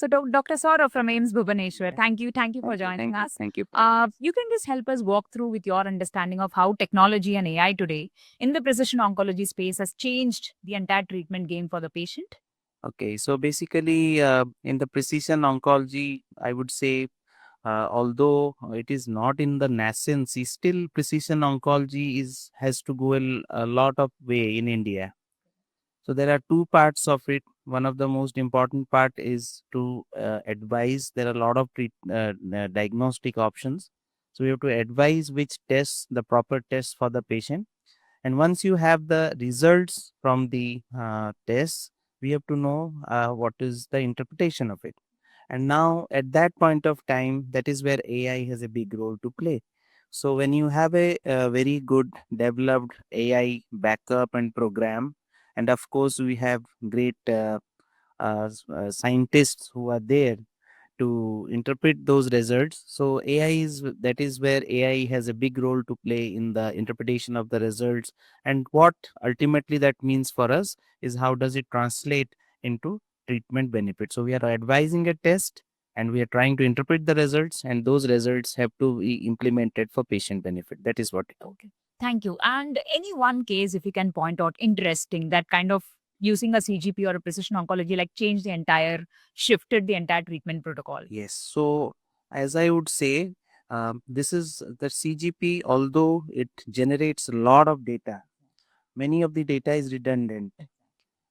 So, Dr. Sourav from AIIMS Bhubaneswar, thank you for joining us. Thank you. You can just help us walk through with your understanding of how technology and AI today in the precision oncology space has changed the entire treatment game for the patient. Okay, so basically, in the precision oncology, I would say, although it is not in the nascency, still precision oncology has to go a lot of way in India. So there are two parts of it. One of the most important part is to advise. There are a lot of diagnostic options. So we have to advise which tests, the proper tests for the patient. And once you have the results from the tests, we have to know what is the interpretation of it. And now, at that point of time, that is where AI has a big role to play. So, when you have a very good developed AI backup and program, and of course, we have great scientists who are there to interpret those results. So AI is that is where AI has a big role to play in the interpretation of the results. And what ultimately that means for us is how does it translate into treatment benefit. So we are advising a test and we are trying to interpret the results, and those results have to be implemented for patient benefit. That is what it is. Okay. Thank you. And any one case, if you can point out, interesting, that kind of using a CGP or a precision oncology, like changed the entire, shifted the entire treatment protocol. Yes. So, as I would say, this is the CGP, although it generates a lot of data, many of the data is redundant.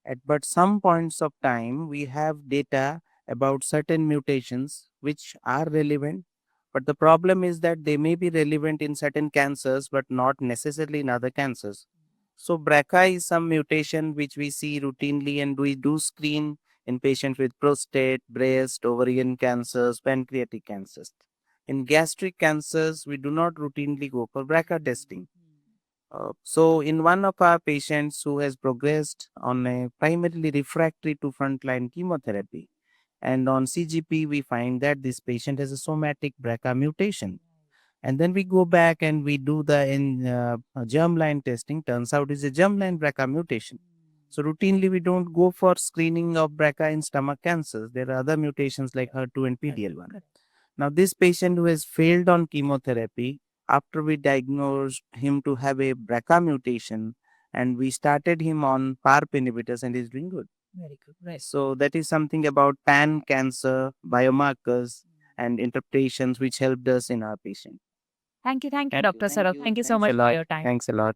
At but some points of time, we have data about certain mutations which are relevant. But the problem is that they may be relevant in certain cancers, but not necessarily in other cancers. So BRCA is some mutation which we see routinely, and we do screen in patients with prostate, breast, ovarian cancers, pancreatic cancers. In gastric cancers, we do not routinely go for BRCA testing. So, in one of our patients who has progressed on a primarily refractory to frontline chemotherapy, and on CGP, we find that this patient has a somatic BRCA mutation. And then we go back and we do the germline testing. Turns out it's a germline BRCA mutation. So routinely we don't go for screening of BRCA in stomach cancers. There are other mutations like HER2 and PDL1. Now this patient who has failed on chemotherapy, after we diagnosed him to have a BRCA mutation, and we started him on PARP inhibitors, and he's doing good. Very good. Right. So that is something about pan cancer biomarkers and interpretations which helped us in our patient. Thank you, Dr. Sourav. Thank you so Thanks a much for lot. your time. Thanks a lot.